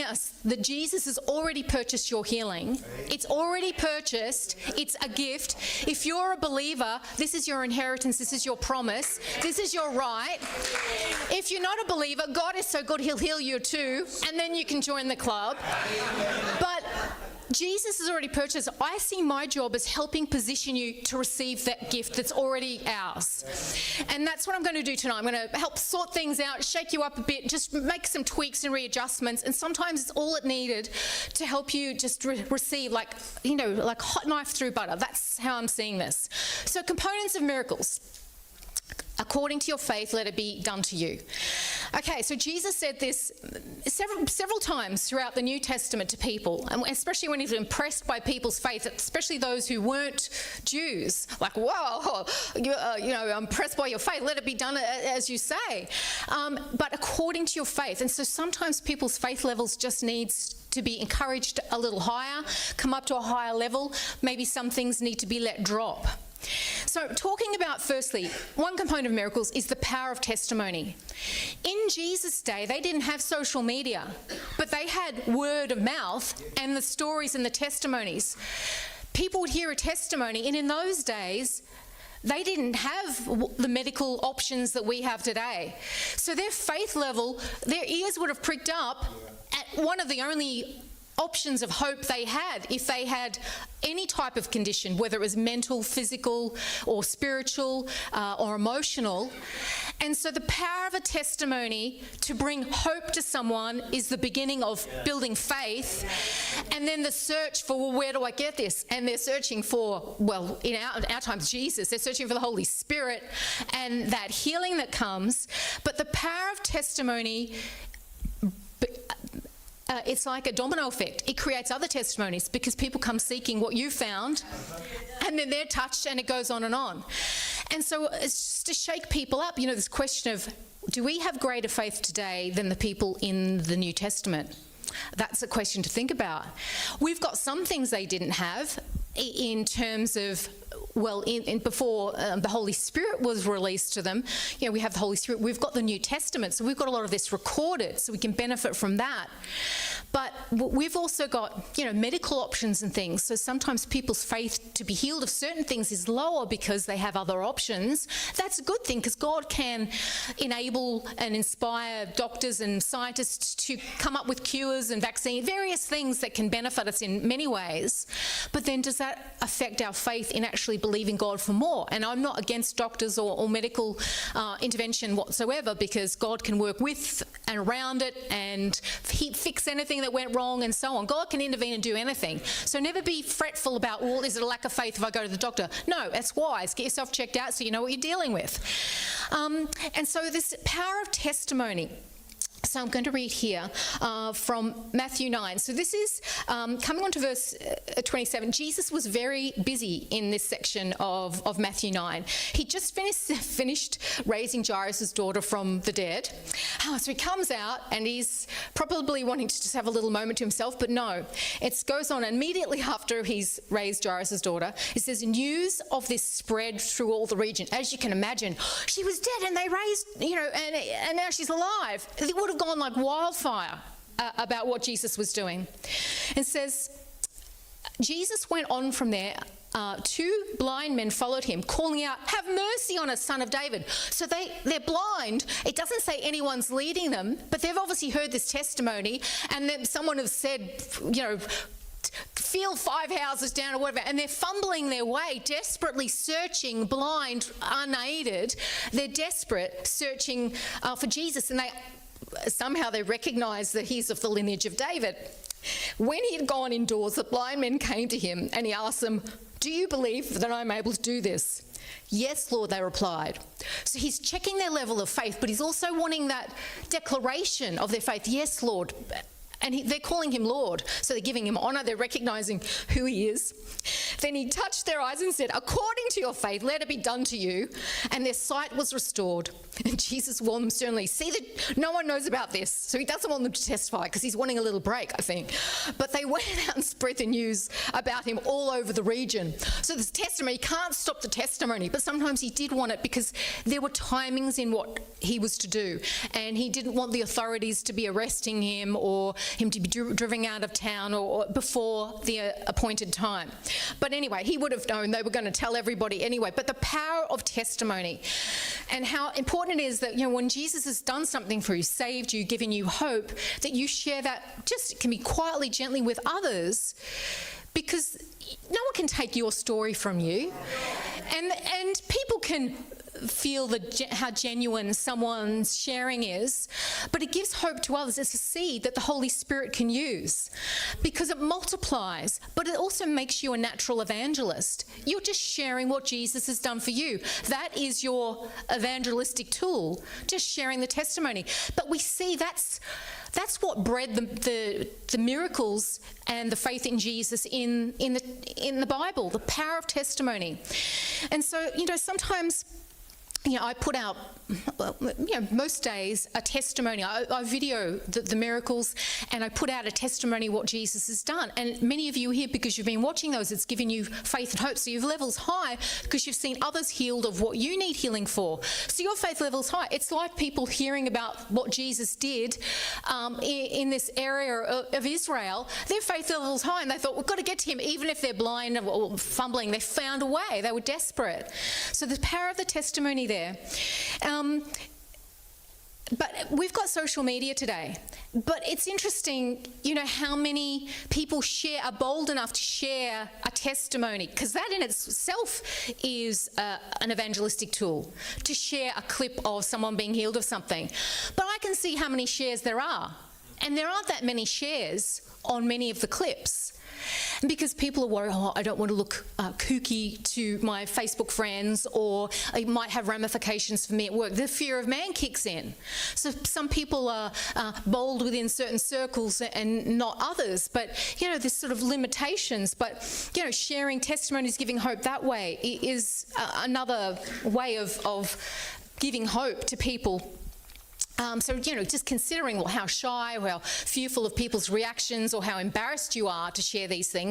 us that Jesus has already purchased your healing. It's already purchased. It's a gift. If you're a believer, this is your inheritance. This is your promise. This is your right. If you're not a believer, God is so good, he'll heal you too, and then you can join the club. But Jesus has already purchased. I see my job as helping position you to receive that gift that's already ours. And that's what I'm going to do tonight. I'm going to help sort things out, shake you up a bit, just make some tweaks and readjustments. And sometimes it's all it needed to help you just receive, like hot knife through butter. That's how I'm seeing this. So components of miracles. According to your faith, let it be done to you. Okay, so Jesus said this several times throughout the New Testament to people, and especially when he was impressed by people's faith, especially those who weren't Jews. Like, whoa, I'm impressed by your faith. Let it be done as you say. But according to your faith. And so sometimes people's faith levels just needs to be encouraged a little higher, come up to a higher level. Maybe some things need to be let drop. So talking about, firstly, one component of miracles is the power of testimony. In Jesus' day, they didn't have social media, but they had word of mouth and the stories and the testimonies. People would hear a testimony, and in those days, they didn't have the medical options that we have today. So their faith level, their ears would have pricked up at one of the only options of hope they had if they had any type of condition, whether it was mental, physical, or spiritual, or emotional. And so the power of a testimony to bring hope to someone is the beginning of building faith. And then the search for, well, where do I get this? And they're searching for, well, in our times, Jesus. They're searching for the Holy Spirit and that healing that comes. But the power of testimony, it's like a domino effect. It creates other testimonies because people come seeking what you found, and then they're touched, and it goes on and on. And so it's just to shake people up, this question of, do we have greater faith today than the people in the New Testament? That's a question to think about. We've got some things they didn't have in terms of, before the Holy Spirit was released to them. We have the Holy Spirit. We've got the New Testament, so we've got a lot of this recorded, so we can benefit from that. But we've also got, medical options and things. So sometimes people's faith to be healed of certain things is lower because they have other options. That's a good thing because God can enable and inspire doctors and scientists to come up with cures and vaccines, various things that can benefit us in many ways. But then does that affect our faith in actually believing God for more? And I'm not against doctors or medical intervention whatsoever, because God can work with and around it and fix anything that went wrong and so on. God can intervene and do anything. So never be fretful about, is it a lack of faith if I go to the doctor? No, that's wise. Get yourself checked out so you know what you're dealing with. And so this power of testimony. So I'm going to read here from Matthew 9. So this is coming on to verse 27. Jesus was very busy in this section of Matthew 9. He just finished raising Jairus' daughter from the dead. So he comes out and he's probably wanting to just have a little moment to himself, but no. It goes on immediately after he's raised Jairus' daughter. It says, news of this spread through all the region. As you can imagine, she was dead and they raised, and now she's alive. It would have gone like wildfire about what Jesus was doing. It says, Jesus went on from there. 2 blind men followed him, calling out, "Have mercy on us, Son of David." So they're blind. It doesn't say anyone's leading them, but they've obviously heard this testimony, and then someone has said, feel 5 houses down or whatever, and they're fumbling their way, desperately searching, blind, unaided. They're desperate, searching for Jesus, and somehow they recognise that he's of the lineage of David. When he had gone indoors, the blind men came to him, and he asked them, "Do you believe that I'm able to do this?" "Yes, Lord," they replied. So he's checking their level of faith, but he's also wanting that declaration of their faith. "Yes, Lord." And they're calling him Lord, so they're giving him honour. They're recognising who he is. Then he touched their eyes and said, according to your faith, let it be done to you. And their sight was restored. And Jesus warned them sternly, see that no one knows about this. So he doesn't want them to testify because he's wanting a little break, I think. But they went out and spread the news about him all over the region. So this testimony, can't stop the testimony, but sometimes he did want it because there were timings in what he was to do. And he didn't want the authorities to be arresting him or him to be driven out of town or before the appointed time. But anyway, he would have known they were going to tell everybody anyway. But the power of testimony and how important it is that, when Jesus has done something for you, saved you, given you hope, that you share that, just it can be quietly, gently with others, because no one can take your story from you. And people can feel how genuine someone's sharing is, but it gives hope to others. It's a seed that the Holy Spirit can use because it multiplies, but it also makes you a natural evangelist. You're just sharing what Jesus has done for you. That is your evangelistic tool, just sharing the testimony. But we see that's what bred the miracles and the faith in Jesus in the Bible, the power of testimony. And so, sometimes I put out, most days, a testimony. I video the miracles, and I put out a testimony what Jesus has done. And many of you here, because you've been watching those, it's given you faith and hope. So your level's high because you've seen others healed of what you need healing for. So your faith level's high. It's like people hearing about what Jesus did in this area of Israel. Their faith level's high, and they thought, we've got to get to him. Even if they're blind or fumbling, they found a way. They were desperate. So the power of the testimony there. But we've got social media today. But it's interesting, how many people are bold enough to share a testimony, because that in itself is an evangelistic tool, to share a clip of someone being healed of something. But I can see how many shares there are. And there aren't that many shares on many of the clips. Because people are worried, I don't want to look kooky to my Facebook friends, or it might have ramifications for me at work. The fear of man kicks in. So some people are bold within certain circles and not others. But, there's sort of limitations. But, sharing testimonies, giving hope that way is another way of giving hope to people. So, just considering how shy or how fearful of people's reactions or how embarrassed you are to share these things.